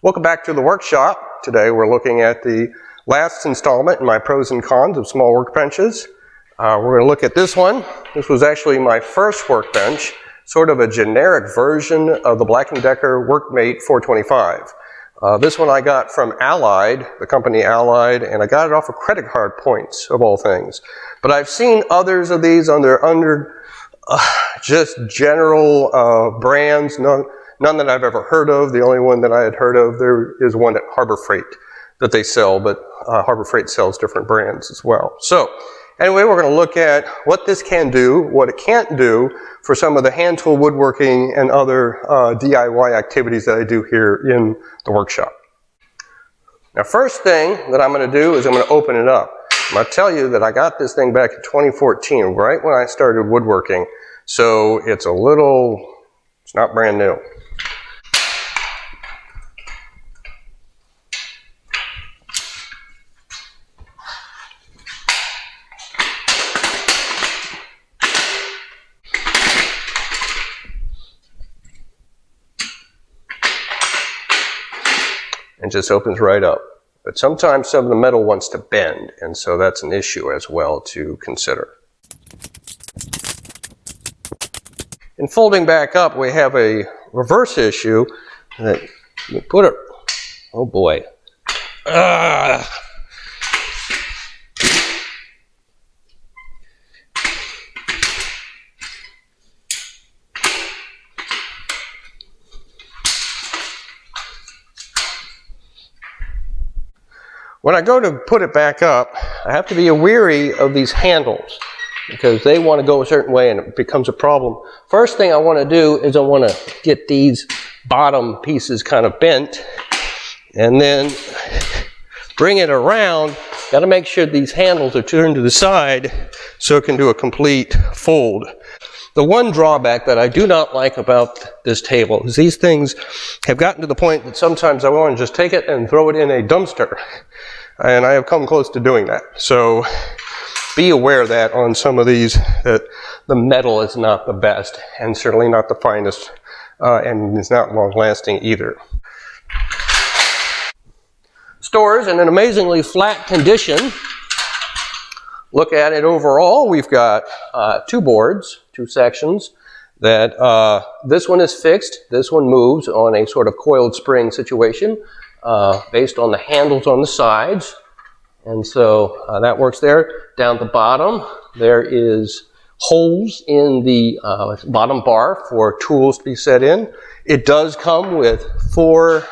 Welcome back to the workshop. Today we're looking at the last installment in my pros and cons of small workbenches. We're going to look at this one. This was actually my first workbench, sort of a generic version of the Black & Decker Workmate 425. This one I got from Allied, the company Allied, and I got it off of credit card points, of all things. But I've seen others of these under just general brands, none that I've ever heard of. The only one that I had heard of, there is one at Harbor Freight that they sell, but Harbor Freight sells different brands as well. So anyway, we're going to look at what this can do, what it can't do for some of the hand tool woodworking and other DIY activities that I do here in the workshop. Now, first thing that I'm going to do is I'm going to open it up. I'm going to tell you that I got this thing back in 2014, right when I started woodworking. So it's not brand new. And just opens right up. But sometimes some of the metal wants to bend, and so that's an issue as well to consider. In folding back up, we have a reverse issue that you put it, oh boy. When I go to put it back up, I have to be wary of these handles because they want to go a certain way and it becomes a problem. First thing I want to do is I want to get these bottom pieces kind of bent and then bring it around. Got to make sure these handles are turned to the side so it can do a complete fold. The one drawback that I do not like about this table is these things have gotten to the point that sometimes I want to just take it and throw it in a dumpster. And I have come close to doing that. So be aware that on some of these, that the metal is not the best and certainly not the finest and is not long lasting either. Stores in an amazingly flat condition. Look at it overall. We've got two boards, two sections. That this one is fixed. This one moves on a sort of coiled spring situation based on the handles on the sides. And so that works there. Down at the bottom, there is holes in the bottom bar for tools to be set in. It does come with 4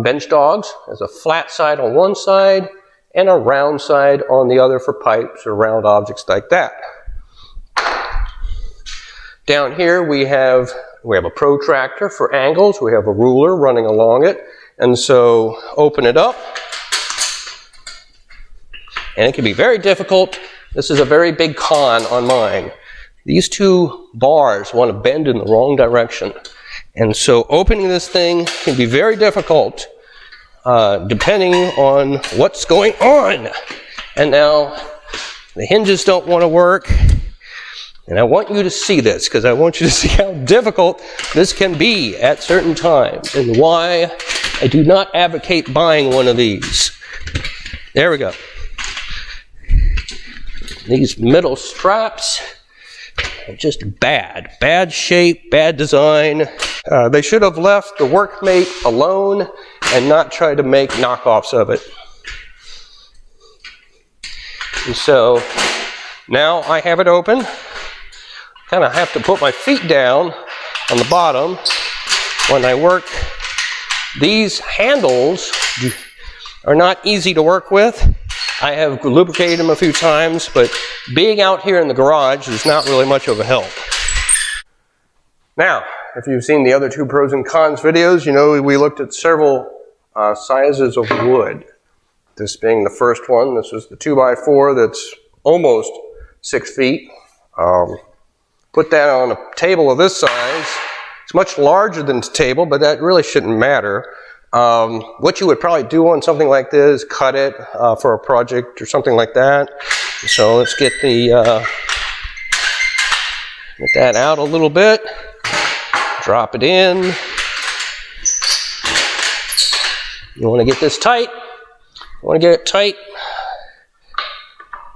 bench dogs. There's a flat side on one side and a round side on the other for pipes or round objects like that. Down here we have a protractor for angles. We have a ruler running along it. And so open it up. And it can be very difficult. This is a very big con on mine. These two bars want to bend in the wrong direction. And so opening this thing can be very difficult depending on what's going on. And now the hinges don't want to work. And I want you to see this because I want you to see how difficult this can be at certain times and why I do not advocate buying one of these. There we go. These middle straps are just bad shape, bad design. They should have left the Workmate alone and not try to make knockoffs of it. And so now I have it open. Kind of have to put my feet down on the bottom when I work. These handles are not easy to work with. I have lubricated them a few times, but being out here in the garage is not really much of a help. Now, if you've seen the other 2 pros and cons videos, you know we looked at several sizes of wood. This being the first one. This is the 2x4 that's almost 6 feet. Put that on a table of this size. It's much larger than the table, but that really shouldn't matter. What you would probably do on something like this, cut it for a project or something like that. So let's get that out a little bit. Drop it in. You want to get this tight. You want to get it tight.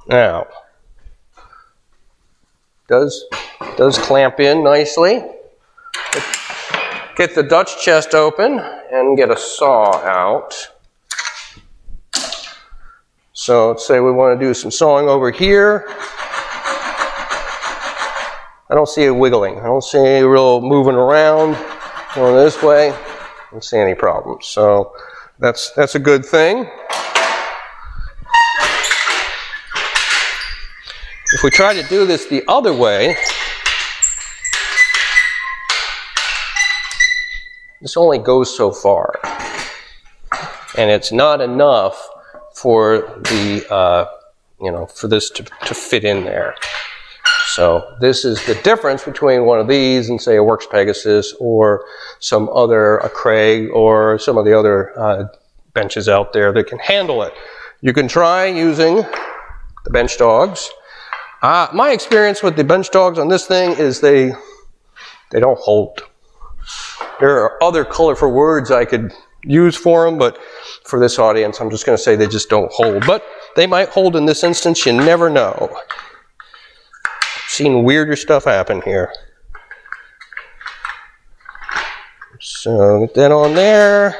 Now, does clamp in nicely. Get the Dutch chest open and get a saw out. So let's say we want to do some sawing over here. I don't see it wiggling. I don't see any real moving around. Going this way, I don't see any problems. So that's a good thing. If we try to do this the other way, this only goes so far, and it's not enough for the for this to fit in there. So this is the difference between one of these and say a Works Pegasus or some other a Craig or some of the other benches out there that can handle it. You can try using the bench dogs. My experience with the bench dogs on this thing is they don't hold. There are other colorful words I could use for them, but for this audience, I'm just going to say they just don't hold. But they might hold in this instance, you never know. I've seen weirder stuff happen here. So get that on there.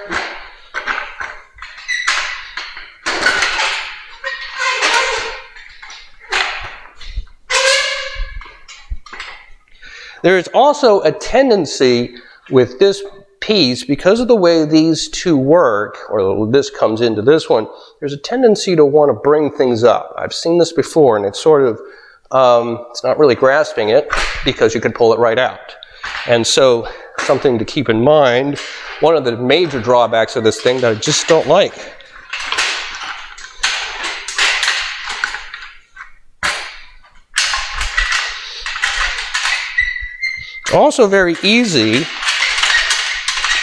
There is also a tendency with this piece, because of the way these two work, or this comes into this one, there's a tendency to want to bring things up. I've seen this before, and it's sort of, it's not really grasping it, because you could pull it right out. And so, something to keep in mind, one of the major drawbacks of this thing that I just don't like. Also very easy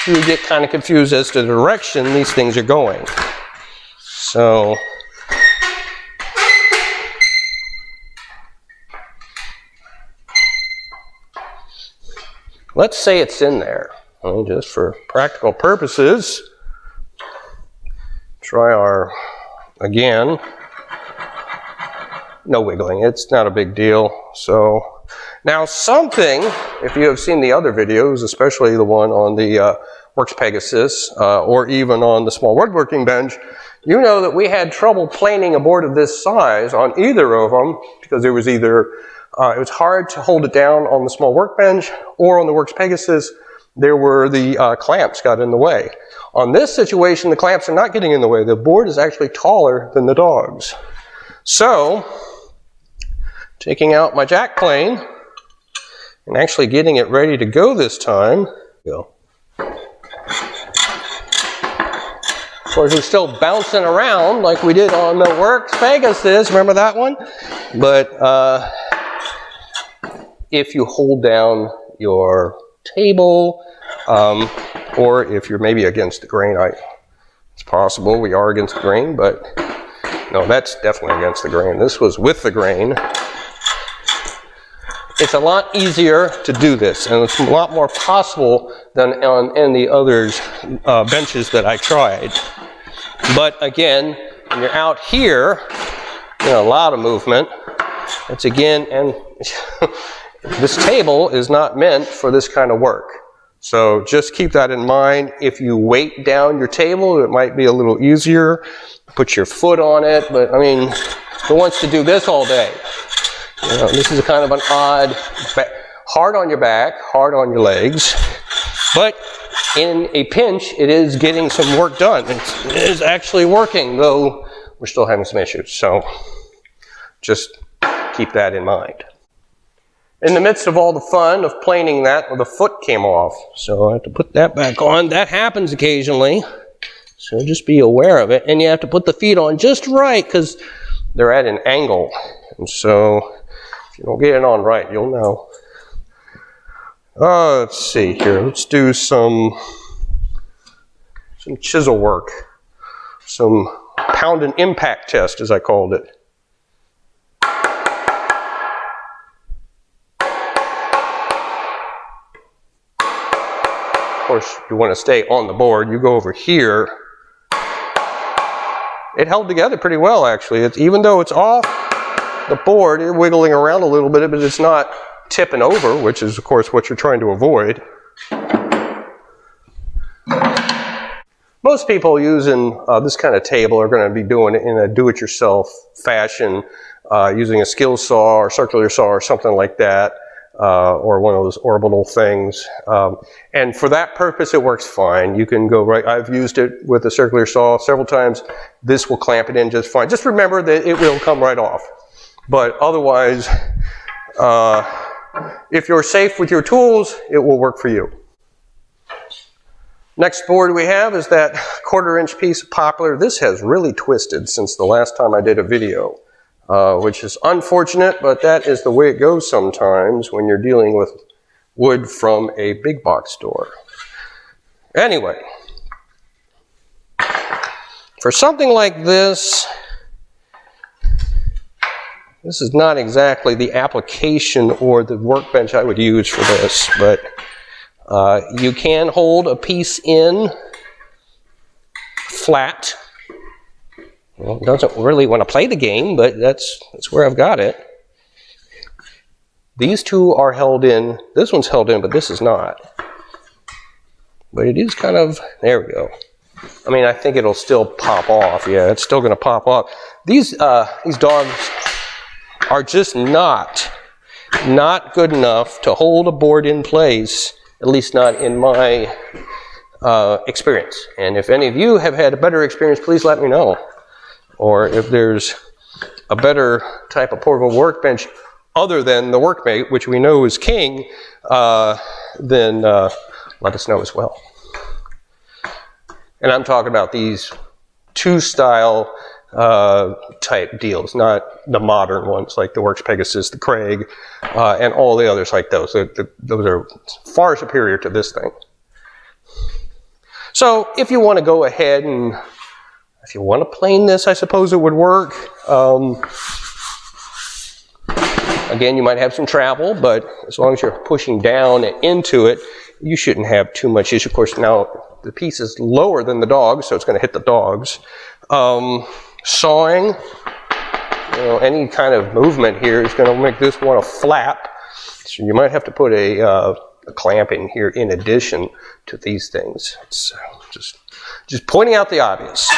to get kind of confused as to the direction these things are going. So, let's say it's in there. Just for practical purposes, try our, again, no wiggling, it's not a big deal. So, now something, if you have seen the other videos, especially the one on the Works Pegasus, or even on the small woodworking bench, you know that we had trouble planing a board of this size on either of them, because there was either, it was hard to hold it down on the small workbench, or on the Works Pegasus, there were the clamps got in the way. On this situation, the clamps are not getting in the way. The board is actually taller than the dogs. So, taking out my jack plane, and actually getting it ready to go this time. Of course, we're still bouncing around like we did on the Works Pegasus. Remember that one? But if you hold down your table, or if you're maybe against the grain, it's possible we are against the grain, but no, that's definitely against the grain. This was with the grain. It's a lot easier to do this, and it's a lot more possible than on any others benches that I tried. But again, when you're out here, you know, a lot of movement. It's again, and this table is not meant for this kind of work. So just keep that in mind. If you weight down your table, it might be a little easier. Put your foot on it, but I mean, who wants to do this all day? You know, this is a kind of an odd, hard on your back, hard on your legs, but in a pinch, it is getting some work done. It is actually working, though we're still having some issues. So just keep that in mind. In the midst of all the fun of planing that, the foot came off. So I have to put that back on. That happens occasionally. So just be aware of it. And you have to put the feet on just right, because they're at an angle. And so if you don't get it on right, you'll know. Let's see here. Let's do some chisel work. Some pound and impact test, as I called it. Of course, you want to stay on the board. You go over here it held together pretty well, actually. Even though it's off the board, it's wiggling around a little bit, but it's not tipping over, which is, of course, what you're trying to avoid. Most people using this kind of table are going to be doing it in a do-it-yourself fashion, using a skill saw or circular saw or something like that, or one of those orbital things. And for that purpose, it works fine. You can go right. I've used it with a circular saw several times. This will clamp it in just fine. Just remember that it will come right off. But otherwise, if you're safe with your tools, it will work for you. Next board we have is that 1/4-inch piece of poplar. This has really twisted since the last time I did a video, which is unfortunate, but that is the way it goes sometimes when you're dealing with wood from a big box store. Anyway, for something like this, this is not exactly the application or the workbench I would use for this, but you can hold a piece in flat. Well, it doesn't really want to play the game, but that's where I've got it. These two are held in. This one's held in, but this is not. But it is kind of, there we go. I mean, I think it'll still pop off. Yeah, it's still going to pop off. These dogs are just not good enough to hold a board in place, at least not in my experience. And if any of you have had a better experience, please let me know. Or if there's a better type of portable workbench other than the workmate, which we know is king, then let us know as well. And I'm talking about these two-style type deals, not the modern ones like the Works Pegasus, the Craig, and all the others like those. Those are far superior to this thing. So if you want to go ahead and, if you want to plane this, I suppose it would work. Again, you might have some travel, but as long as you're pushing down and into it, you shouldn't have too much issue. Of course, now the piece is lower than the dogs, so it's going to hit the dogs. Sawing, any kind of movement here is going to make this want to flap. So you might have to put a clamp in here in addition to these things. It's just pointing out the obvious.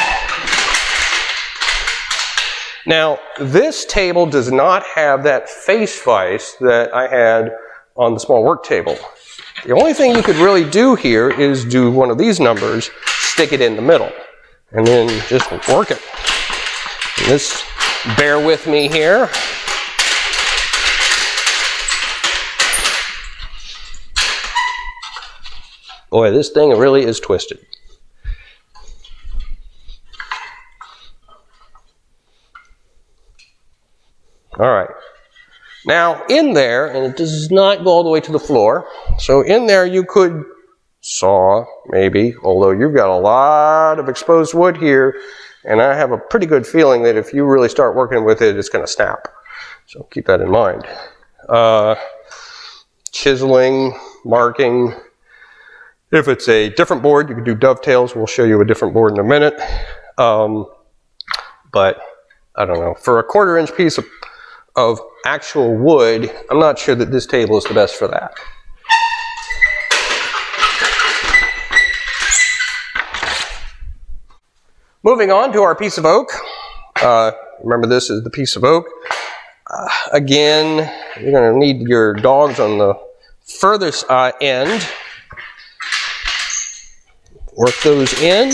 Now, this table does not have that face vise that I had on the small work table. The only thing you could really do here is do one of these numbers, stick it in the middle, and then just work it. And this, bear with me here. Boy, this thing really is twisted. All right. Now, in there, and it does not go all the way to the floor, so in there you could saw, maybe, although you've got a lot of exposed wood here, and I have a pretty good feeling that if you really start working with it, it's going to snap. So keep that in mind. Chiseling, marking. If it's a different board, you can do dovetails. We'll show you a different board in a minute. But, I don't know, for a 1/4-inch piece of actual wood, I'm not sure that this table is the best for that. Moving on to our piece of oak. Remember, this is the piece of oak. Again, you're going to need your dogs on the furthest end. Work those in.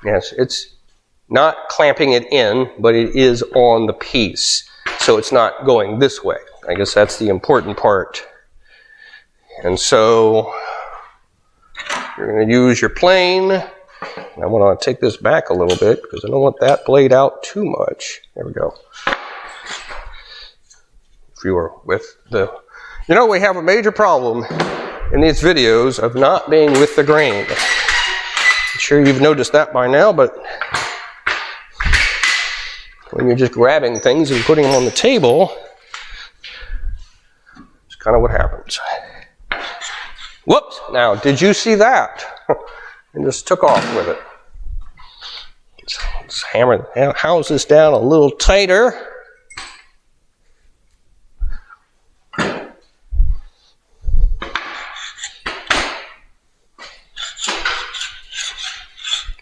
Yes, it's not clamping it in, but it is on the piece. So it's not going this way. I guess that's the important part. And so you're going to use your plane. I want to take this back a little bit because I don't want that blade out too much. There we go. If you were with the... we have a major problem in these videos of not being with the grain. I'm sure you've noticed that by now, but when you're just grabbing things and putting them on the table, it's kind of what happens. Whoops! Now, did you see that? And just took off with it. Let's house this down a little tighter.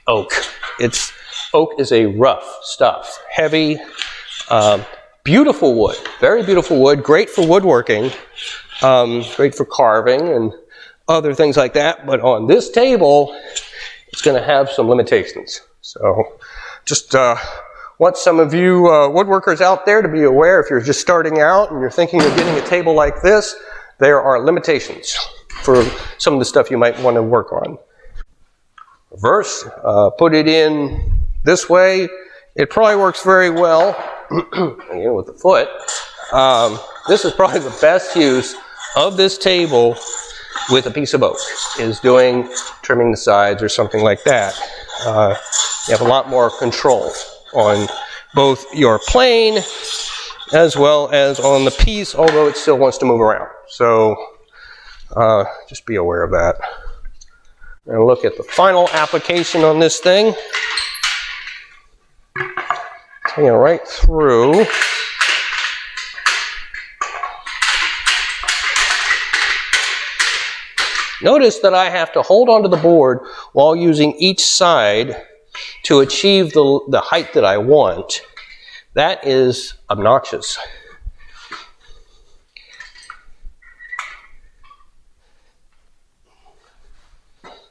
Oak. Oak is a rough stuff, heavy, beautiful wood, very beautiful wood, great for woodworking, great for carving and other things like that. But on this table, it's going to have some limitations. So just want some of you woodworkers out there to be aware, if you're just starting out and you're thinking of getting a table like this, there are limitations for some of the stuff you might want to work on. Reverse, put it in this way. It probably works very well with the foot. This is probably the best use of this table with a piece of oak, is trimming the sides or something like that. You have a lot more control on both your plane as well as on the piece, although it still wants to move around. So just be aware of that. And look at the final application on this thing. Taking it right through. Notice that I have to hold onto the board while using each side to achieve the height that I want. That is obnoxious.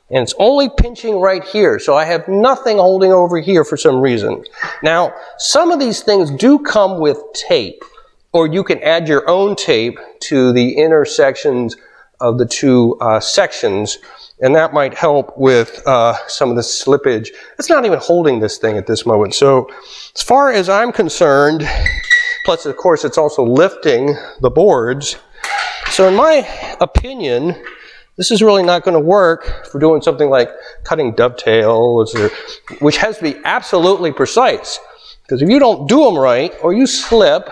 And it's only pinching right here, so I have nothing holding over here for some reason. Now, some of these things do come with tape, or you can add your own tape to the intersections of the two sections, and that might help with some of the slippage. It's not even holding this thing at this moment. So as far as I'm concerned, plus of course it's also lifting the boards. So in my opinion, this is really not going to work for doing something like cutting dovetails, which has to be absolutely precise. Because if you don't do them right, or you slip,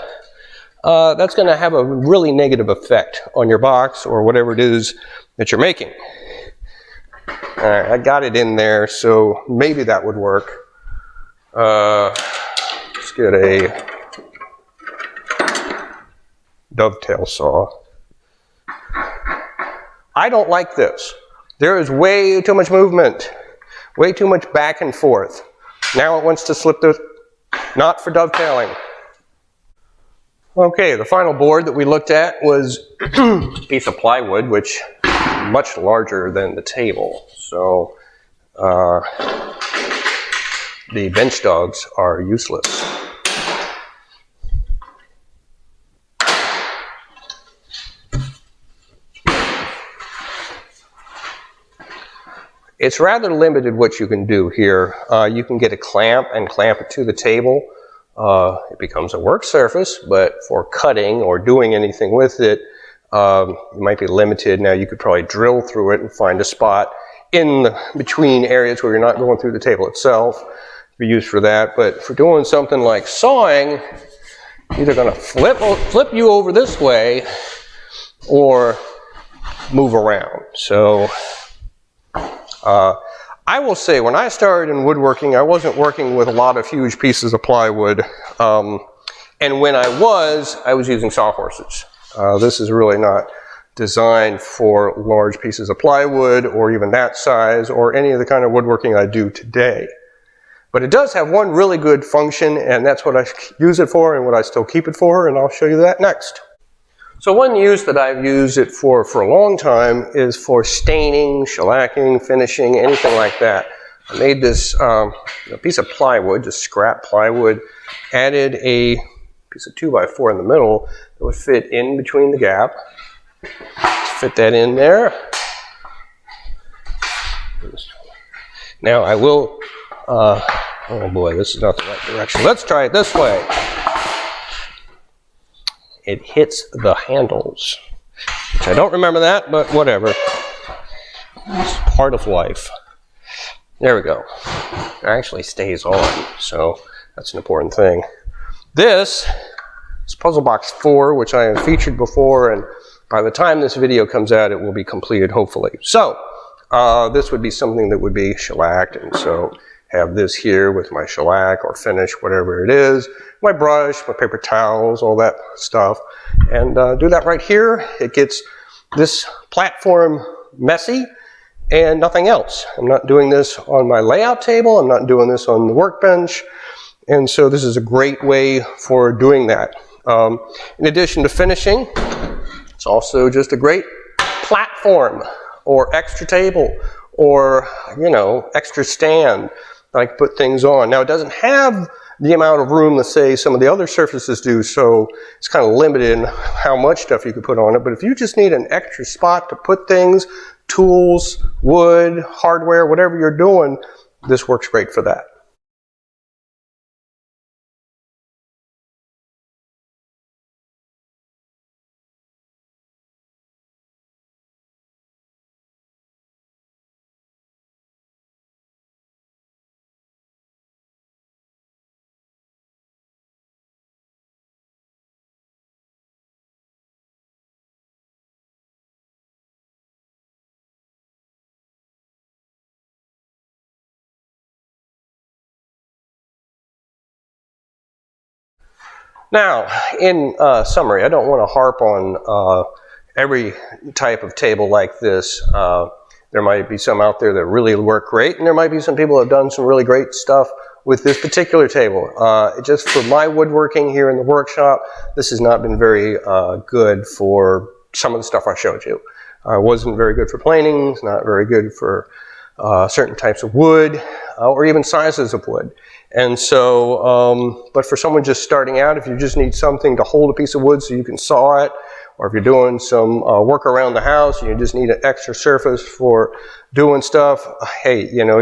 that's going to have a really negative effect on your box or whatever it is that you're making. All right, I got it in there, so maybe that would work. Let's get a dovetail saw. I don't like this. There is way too much movement, way too much back and forth. Now it wants to slip this, not for dovetailing. Okay, the final board that we looked at was a piece of plywood, which is much larger than the table. So the bench dogs are useless. It's rather limited what you can do here. You can get a clamp and clamp it to the table. It becomes a work surface, but for cutting or doing anything with it, you might be limited. Now you could probably drill through it and find a spot in between areas where you're not going through the table itself. Be used for that, but for doing something like sawing, either going to flip you over this way or move around. So I will say, when I started in woodworking, I wasn't working with a lot of huge pieces of plywood. And when I was using sawhorses. This is really not designed for large pieces of plywood or even that size or any of the kind of woodworking I do today. But it does have one really good function, and that's what I use it for and what I still keep it for, and I'll show you that next. So one use that I've used it for a long time is for staining, shellacking, finishing, anything like that. I made this a piece of plywood, just scrap plywood, added a piece of 2x4 in the middle that would fit in between the gap. Let's fit that in there. Now I will, oh boy, this is not the right direction. Let's try it this way. It hits the handles, which I don't remember that, but whatever. It's part of life. There we go. It actually stays on, so that's an important thing. This is Puzzle Box 4, which I have featured before, and By the time this video comes out, it will be completed, hopefully. So, this would be something that would be shellacked, and so have this here with my shellac or finish, whatever it is, my brush, my paper towels, all that stuff, and do that right here. It gets this platform messy and nothing else. I'm not doing this on my layout table. I'm not doing this on the workbench, and so this is a great way for doing that. In addition to finishing, it's also just a great platform or extra table or, you know, extra stand that I can put things on. Now, it doesn't have the amount of room that, say, some of the other surfaces do, so it's kind of limited in how much stuff you can put on it. But if you just need an extra spot to put things, tools, wood, hardware, whatever you're doing, this works great for that. Now, in summary, I don't want to harp on every type of table like this. There might be some out there that really work great, and there might be some people that have done some really great stuff with this particular table. Just for my woodworking here in the workshop, this has not been very good for some of the stuff I showed you. It wasn't very good for planings, not very good for certain types of wood, or even sizes of wood. And so, but for someone just starting out, if you just need something to hold a piece of wood so you can saw it, or if you're doing some work around the house and you just need an extra surface for doing stuff, hey, you know,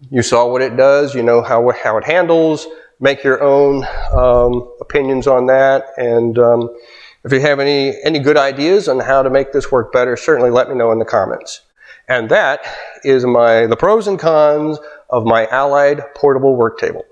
you saw what it does, you know how it handles, make your own opinions on that, and if you have any good ideas on how to make this work better, certainly let me know in the comments. And that is the pros and cons of my Allied portable work table.